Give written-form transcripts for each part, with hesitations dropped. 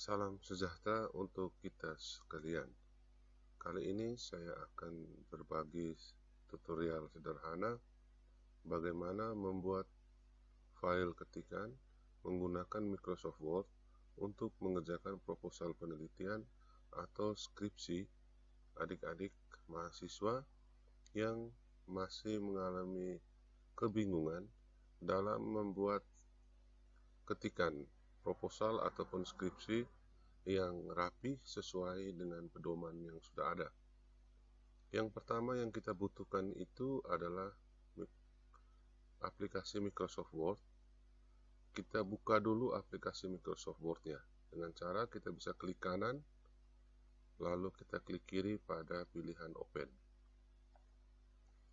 Salam sejahtera untuk kita sekalian. Kali ini saya akan berbagi tutorial sederhana bagaimana membuat file ketikan menggunakan Microsoft Word untuk mengerjakan proposal penelitian atau skripsi adik-adik mahasiswa yang masih mengalami kebingungan dalam membuat ketikan proposal ataupun skripsi yang rapi sesuai dengan pedoman yang sudah ada. Yang pertama yang kita butuhkan itu adalah aplikasi Microsoft Word. Kita buka dulu aplikasi Microsoft Word-nya dengan cara kita bisa klik kanan, lalu kita klik kiri pada pilihan Open.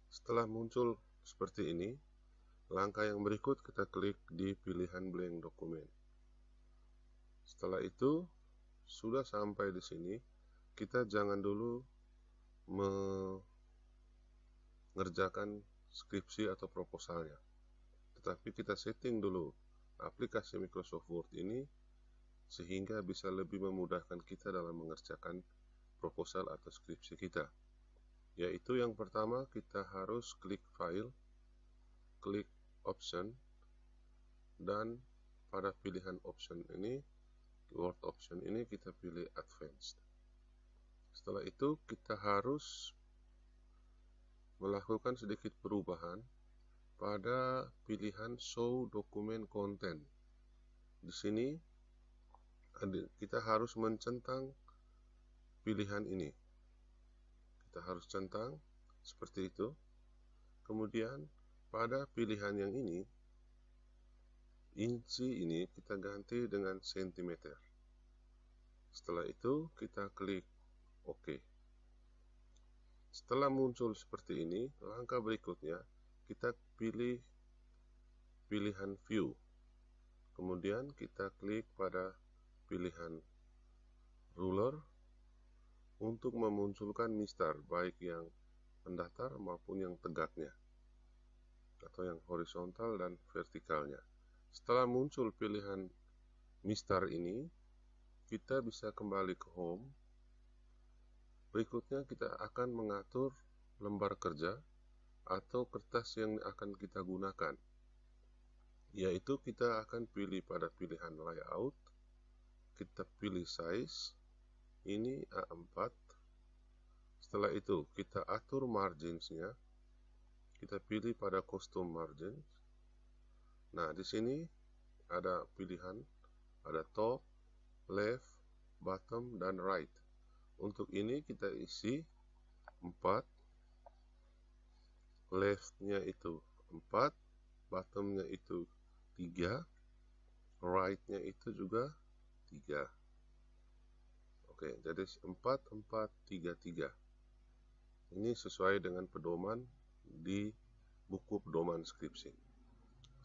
Setelah muncul seperti ini, langkah yang berikut kita klik di pilihan Blank Dokumen. Setelah itu, sudah sampai di sini, kita jangan dulu mengerjakan skripsi atau proposalnya, tetapi kita setting dulu aplikasi Microsoft Word ini sehingga bisa lebih memudahkan kita dalam mengerjakan proposal atau skripsi kita. Yaitu yang pertama, kita harus klik File, klik Option, dan pada pilihan Option ini, Word Option ini kita pilih Advanced. Setelah itu kita harus melakukan sedikit perubahan pada pilihan Show Document Content. Di sini kita harus mencentang pilihan ini. Kita harus centang seperti itu. Kemudian pada pilihan yang ini, inci ini kita ganti dengan sentimeter. Setelah itu kita klik OK. Setelah muncul seperti ini, langkah berikutnya kita pilih pilihan View. Kemudian kita klik pada pilihan Ruler untuk memunculkan mistar, baik yang mendatar maupun yang tegaknya, atau yang horizontal dan vertikalnya. Setelah muncul pilihan mistar ini, kita bisa kembali ke Home. Berikutnya kita akan mengatur lembar kerja atau kertas yang akan kita gunakan, yaitu kita akan pilih pada pilihan Layout, kita pilih Size, ini A4. Setelah itu kita atur marginsnya, kita pilih pada Custom Margins. Nah, di sini ada pilihan, ada Top, Left, Bottom, dan Right. Untuk ini kita isi 4, left-nya itu 4, bottom-nya itu 3, right-nya itu juga 3. Oke, jadi 4, 4, 3, 3. Ini sesuai dengan pedoman di buku pedoman skripsi.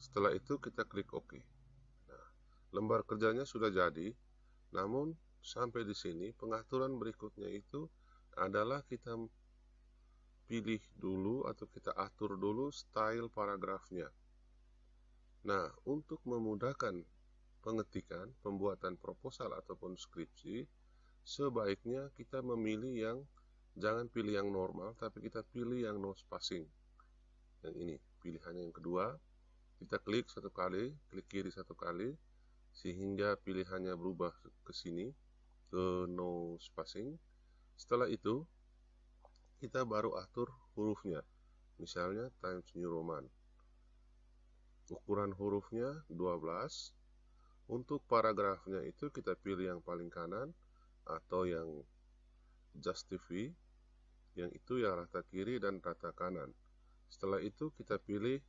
Setelah itu kita klik OK. Nah, lembar kerjanya sudah jadi, namun sampai di sini pengaturan berikutnya itu adalah kita pilih dulu atau kita atur dulu style paragrafnya. Nah, untuk memudahkan pengetikan, pembuatan proposal ataupun skripsi, sebaiknya kita memilih yang, jangan pilih yang normal, tapi kita pilih yang no spacing. Yang ini, pilihan yang kedua, kita klik satu kali, klik kiri satu kali, sehingga pilihannya berubah ke sini, ke no spacing. Setelah itu, kita baru atur hurufnya. Misalnya Times New Roman. Ukuran hurufnya 12. Untuk paragrafnya itu kita pilih yang paling kanan atau yang Justify, yang itu ya rata kiri dan rata kanan. Setelah itu kita pilih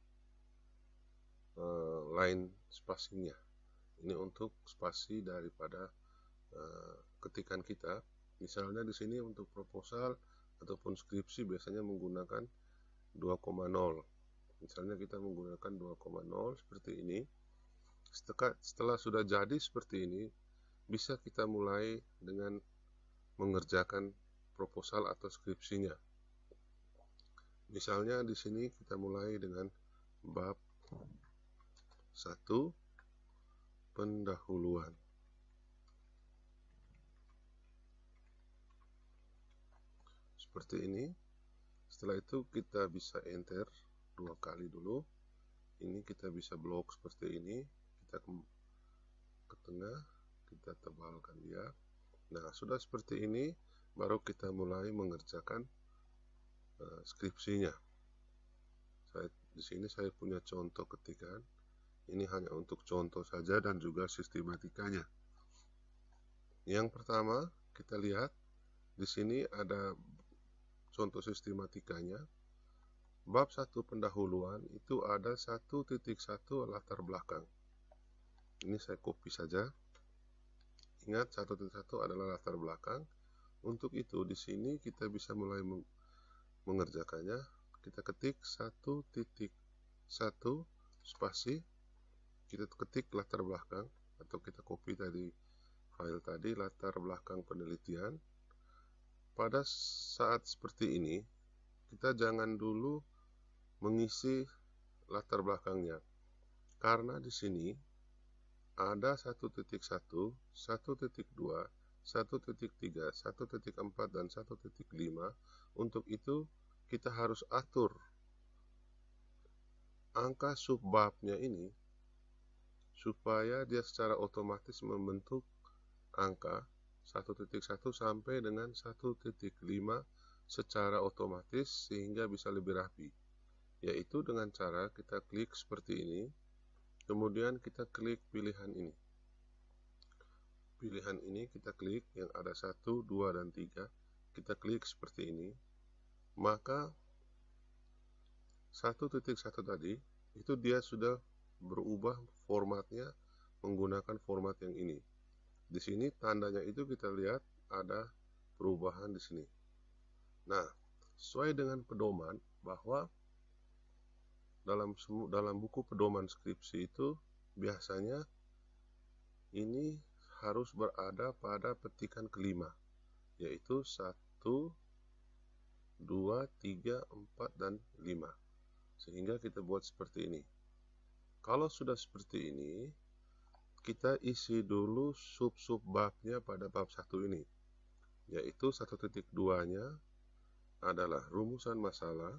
line spacingnya. Ini untuk spasi daripada ketikan kita. Misalnya di sini untuk proposal ataupun skripsi biasanya menggunakan 2,0. Misalnya kita menggunakan 2,0 seperti ini. Setelah sudah jadi seperti ini, bisa kita mulai dengan mengerjakan proposal atau skripsinya. Misalnya di sini kita mulai dengan bab 1, pendahuluan. seperti ini. Setelah itu kita bisa enter 2 kali dulu. Ini kita bisa blok seperti ini. Kita ke tengah, kita tebalkan dia. Nah, sudah seperti ini, baru kita mulai mengerjakan skripsinya. Di sini saya punya contoh ketikan. Ini hanya untuk contoh saja dan juga sistematikanya. Yang pertama, kita lihat di sini ada contoh sistematikanya. Bab 1 pendahuluan itu ada 1.1 latar belakang. Ini saya copy saja. Ingat 1.1 adalah latar belakang. Untuk itu di sini kita bisa mulai mengerjakannya. Kita ketik 1.1 spasi. Kita ketik latar belakang atau kita copy tadi file tadi latar belakang penelitian. Pada saat seperti ini, kita jangan dulu mengisi latar belakangnya, karena di sini ada 1.1, 1.2, 1.3, 1.4, dan 1.5. Untuk itu kita harus atur angka subbabnya ini supaya dia secara otomatis membentuk angka 1.1 sampai dengan 1.5 secara otomatis sehingga bisa lebih rapi, yaitu dengan cara kita klik seperti ini, kemudian kita klik pilihan ini. Pilihan ini kita klik yang ada 1, 2, dan 3, kita klik seperti ini, maka 1.1 tadi itu dia sudah berubah formatnya menggunakan format yang ini. Di sini tandanya itu kita lihat ada perubahan di sini. Nah, sesuai dengan pedoman bahwa dalam buku pedoman skripsi itu biasanya ini harus berada pada petikan kelima, yaitu 1, 2, 3, 4, dan 5. Sehingga kita buat seperti ini. Kalau sudah seperti ini, kita isi dulu sub-sub babnya pada bab 1 ini, yaitu 1.2-nya adalah rumusan masalah.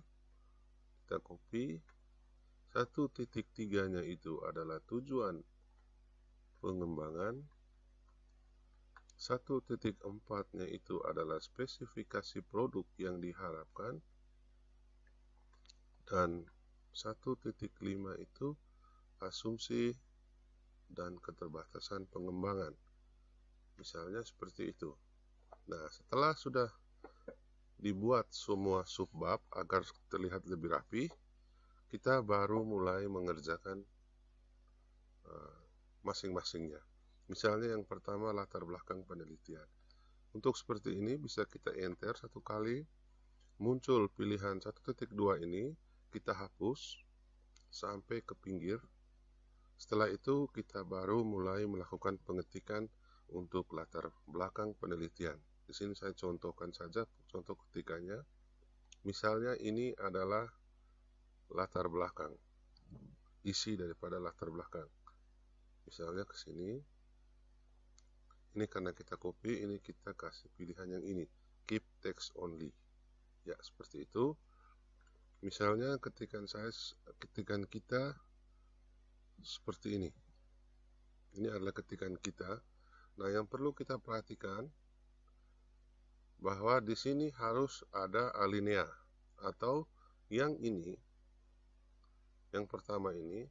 Kita copy. 1.3-nya itu adalah tujuan pengembangan. 1.4-nya itu adalah spesifikasi produk yang diharapkan. Dan 1.5 itu asumsi dan keterbatasan pengembangan. Misalnya seperti itu. Nah, setelah sudah dibuat semua subbab agar terlihat lebih rapi, kita baru mulai mengerjakan masing-masingnya. Misalnya yang pertama latar belakang penelitian. Untuk seperti ini bisa kita enter 1 kali, muncul pilihan 1.2 ini, kita hapus sampai ke pinggir. Setelah itu kita baru mulai melakukan pengetikan untuk latar belakang penelitian. Di sini saya contohkan saja contoh ketikannya. Misalnya ini adalah latar belakang, isi daripada latar belakang. Misalnya ke sini. Ini karena kita copy, ini kita kasih pilihan yang ini, keep text only. Ya, seperti itu. Misalnya ketikan kita seperti ini. Ini adalah ketikan kita. Nah, yang perlu kita perhatikan bahwa di sini harus ada alinea, atau yang ini, yang pertama ini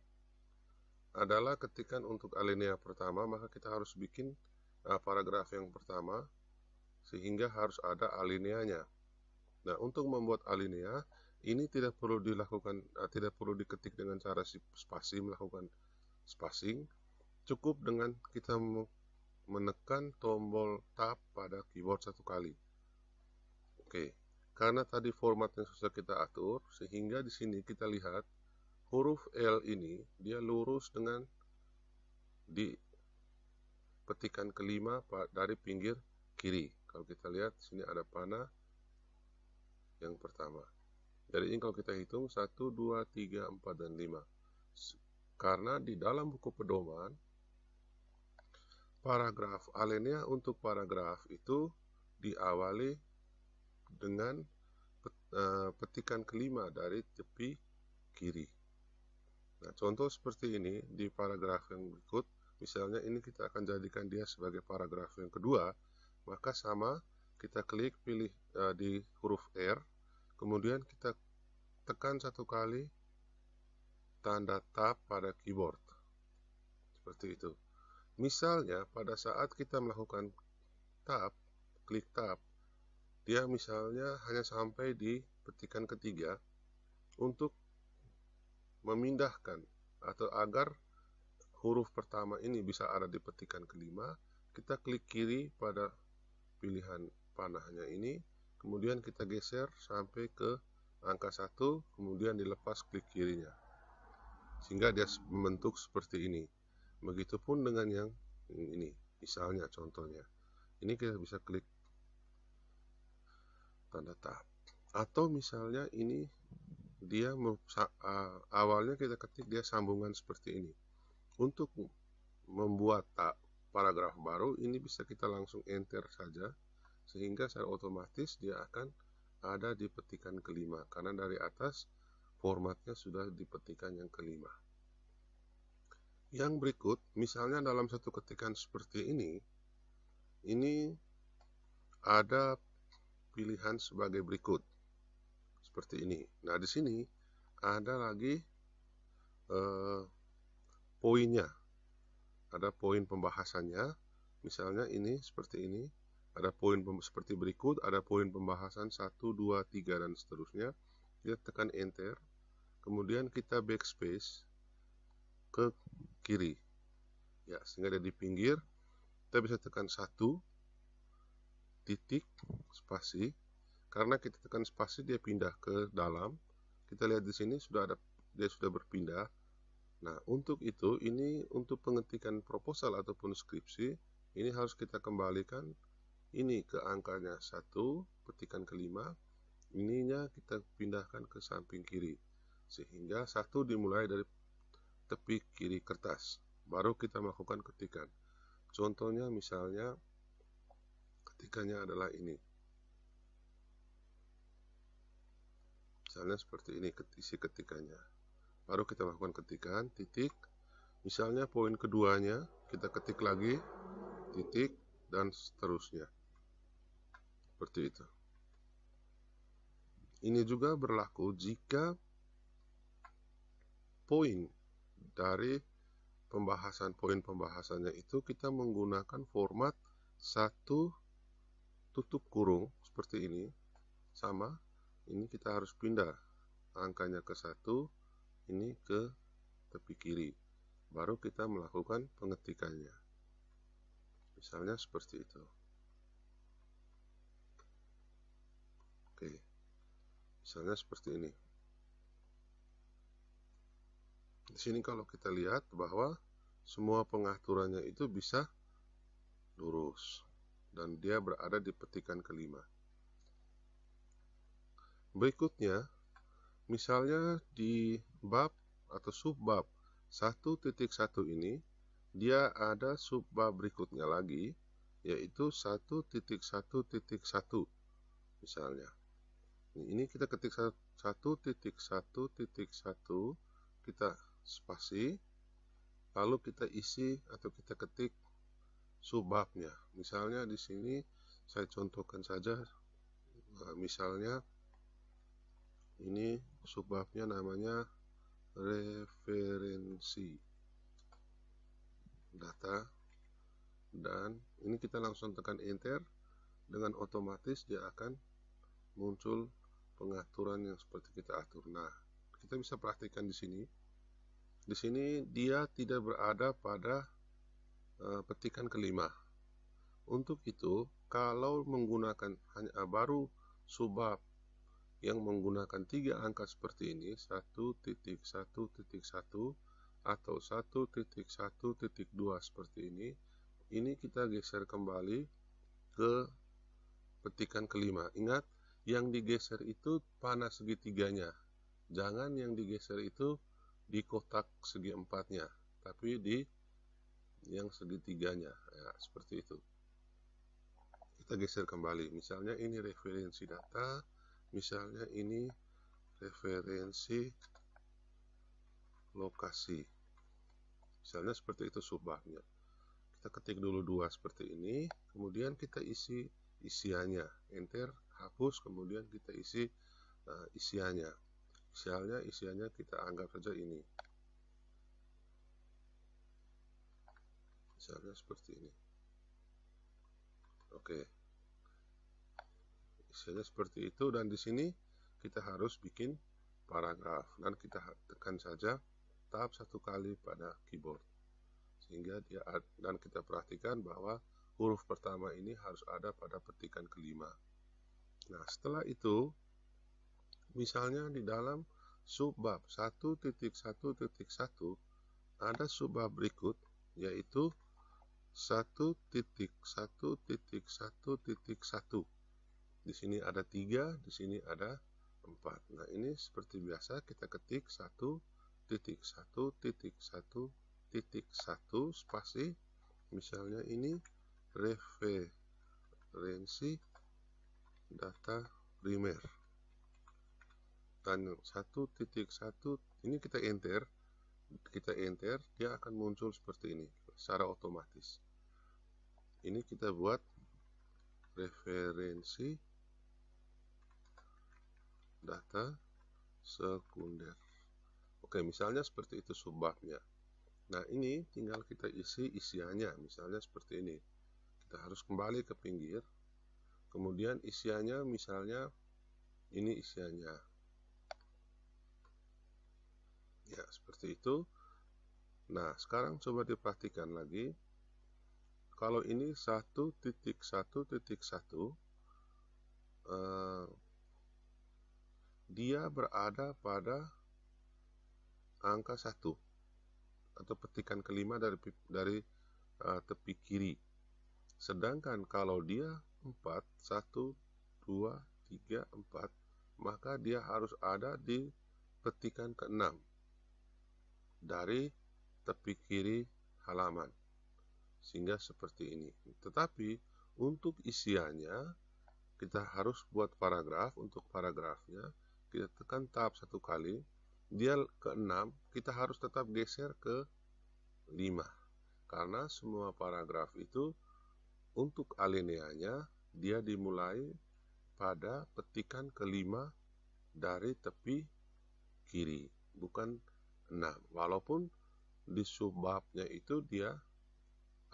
adalah ketikan untuk alinea pertama, maka kita harus bikin paragraf yang pertama sehingga harus ada alineanya. Nah, untuk membuat alinea ini tidak perlu dilakukan, tidak perlu diketik dengan cara spasi, melakukan spacing. Cukup dengan kita menekan tombol tab pada keyboard 1 kali. Oke, karena tadi format yang sudah kita atur, sehingga di sini kita lihat huruf L ini dia lurus dengan di petikan kelima dari pinggir kiri. Kalau kita lihat sini ada panah yang pertama. Jadi ini kalau kita hitung 1, 2, 3, 4, dan 5. Karena di dalam buku pedoman, paragraf alinea untuk paragraf itu diawali dengan petikan kelima dari tepi kiri. Nah, contoh seperti ini di paragraf yang berikut, misalnya ini kita akan jadikan dia sebagai paragraf yang kedua, maka sama, kita klik pilih di huruf R, kemudian kita tekan satu kali tanda tab pada keyboard. Seperti itu. Misalnya pada saat kita melakukan tab, klik tab, dia misalnya hanya sampai di petikan ketiga. Untuk memindahkan atau agar huruf pertama ini bisa ada di petikan kelima, kita klik kiri pada pilihan panahnya ini, kemudian kita geser sampai ke angka 1, kemudian dilepas klik kirinya, sehingga dia membentuk seperti ini. Begitupun dengan yang ini, misalnya contohnya ini kita bisa klik tanda tab, atau misalnya ini dia awalnya kita ketik dia sambungan seperti ini. Untuk membuat paragraf baru ini bisa kita langsung enter saja, sehingga secara otomatis dia akan ada di petikan kelima, karena dari atas formatnya sudah di petikan yang kelima. Yang berikut, misalnya dalam satu ketikan seperti ini ada pilihan sebagai berikut. Seperti ini. Nah, di sini ada lagi poinnya. Ada poin pembahasannya. Misalnya ini seperti ini. Ada poin seperti berikut, ada poin pembahasan 1, 2, 3 dan seterusnya. Kita tekan enter. Kemudian kita backspace ke kiri. Ya, sehingga ada di pinggir. Kita bisa tekan 1 titik spasi. Karena kita tekan spasi dia pindah ke dalam. Kita lihat di sini dia sudah berpindah. Nah, untuk itu ini untuk pengetikan proposal ataupun skripsi, ini harus kita kembalikan ini ke angkanya 1, petikan kelima. Ininya kita pindahkan ke samping kiri. Sehingga 1 dimulai dari tepi kiri kertas. Baru kita melakukan ketikan. Contohnya misalnya ketikannya adalah ini. Misalnya seperti ini isi ketikannya. Baru kita lakukan ketikan, titik. Misalnya poin keduanya, kita ketik lagi, titik, dan seterusnya. Seperti itu. Ini juga berlaku jika poin dari poin pembahasannya itu kita menggunakan format 1 tutup kurung seperti ini. Sama. Ini kita harus pindah angkanya ke 1, ini ke tepi kiri. Baru kita melakukan pengetikannya. Misalnya seperti itu. Oke. Misalnya seperti ini. Di sini kalau kita lihat bahwa semua pengaturannya itu bisa lurus. Dan dia berada di petikan kelima. Berikutnya, misalnya di bab atau subbab 1.1 ini, dia ada subbab berikutnya lagi, yaitu 1.1.1. Misalnya, ini kita ketik 1.1.1, kita spasi, lalu kita isi atau kita ketik subbabnya. Misalnya di sini saya contohkan saja, misalnya ini subbabnya namanya referensi data, dan ini kita langsung tekan enter, dengan otomatis dia akan muncul pengaturan yang seperti kita atur. Nah, kita bisa perhatikan di sini. Di sini dia tidak berada pada petikan kelima. Untuk itu, kalau menggunakan hanya baru subbab yang menggunakan 3 angka seperti ini, 1.1.1 atau 1.1.2 seperti ini kita geser kembali ke petikan kelima. Ingat, yang digeser itu panah segitiganya. Jangan yang digeser itu di kotak segi empatnya, tapi di yang segitiganya. Ya, seperti itu. Kita geser kembali. Misalnya ini referensi data, Misalnya ini referensi lokasi. Misalnya seperti itu subbabnya. Kita ketik dulu 2 seperti ini, kemudian kita isi isiannya. Enter, hapus, kemudian kita isi isiannya. Misalnya isiannya kita anggap saja ini. Misalnya seperti ini. Oke. Isiannya seperti itu, dan di sini kita harus bikin paragraf, dan kita tekan saja tab 1 kali pada keyboard sehingga dia, dan kita perhatikan bahwa huruf pertama ini harus ada pada petikan kelima. Nah, setelah itu misalnya di dalam subbab 1.1.1 ada subbab berikut, yaitu 1.1.1.1. Di sini ada 3, di sini ada 4. Nah, ini seperti biasa kita ketik 1.1.1.1 spasi. Misalnya ini referensi data primer. Dan 1.1 ini kita enter, dia akan muncul seperti ini secara otomatis. Ini kita buat referensi data sekunder. Oke, misalnya seperti itu subbabnya. Nah, ini tinggal kita isi isiannya, misalnya seperti ini. Kita harus kembali ke pinggir, kemudian isiannya misalnya ini isiannya. Ya, seperti itu. Nah, sekarang coba diperhatikan lagi. Kalau ini 1.1.1, dia berada pada angka 1 atau petikan kelima dari tepi kiri. Sedangkan kalau dia 4, 1, 2, 3, 4, maka dia harus ada di petikan ke-6 dari tepi kiri halaman. Sehingga seperti ini. Tetapi untuk isiannya kita harus buat paragraf. Untuk paragrafnya kita tekan tab 1 kali, dia ke-6, kita harus tetap geser ke 5, karena semua paragraf itu untuk alineanya dia dimulai pada petikan ke-5 dari tepi kiri, bukan 6. Walaupun di subbabnya itu dia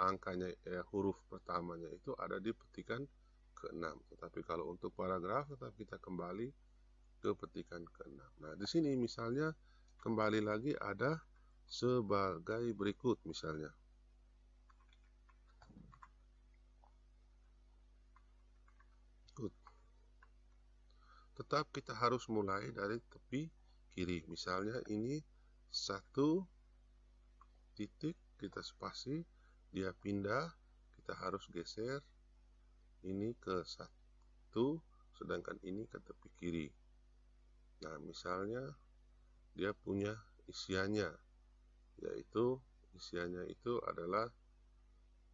angkanya, huruf pertamanya itu ada di petikan ke-6. Tetapi kalau untuk paragraf tetap kita kembali ke petikan ke-6. Nah, di sini misalnya kembali lagi ada sebagai berikut misalnya. Tetap kita harus mulai dari tepi kiri. Misalnya ini 1 titik, kita spasi, dia pindah, kita harus geser ini ke 1, sedangkan ini ke tepi kiri. Nah, misalnya dia punya isiannya, yaitu isiannya itu adalah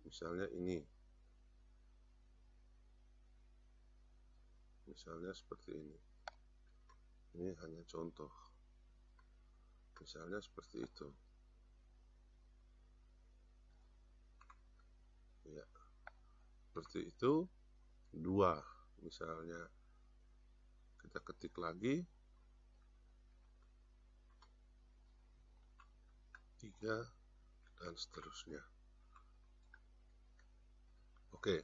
misalnya ini. Misalnya seperti ini. Ini hanya contoh. Misalnya seperti itu. Ya. Seperti itu. 2. Misalnya kita ketik lagi. 3 dan seterusnya. Oke.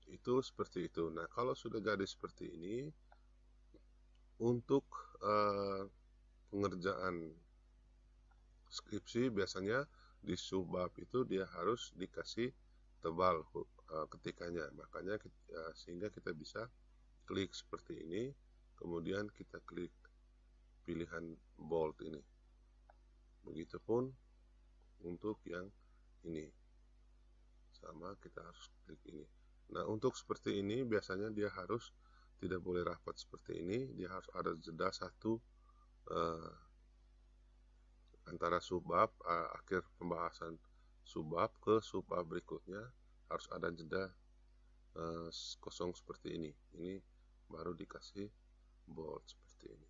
Itu seperti itu. Nah, kalau sudah jadi seperti ini, untuk pengerjaan skripsi biasanya di subbab itu dia harus dikasih tebal ketikannya. Makanya sehingga kita bisa klik seperti ini, kemudian kita klik pilihan bold ini. Begitupun untuk yang ini. Sama, kita harus klik ini. Nah, untuk seperti ini biasanya dia harus tidak boleh rapat seperti ini, dia harus ada jeda 1 antara subbab, akhir pembahasan subbab ke subbab berikutnya harus ada jeda kosong seperti ini. Ini baru dikasih bold seperti ini.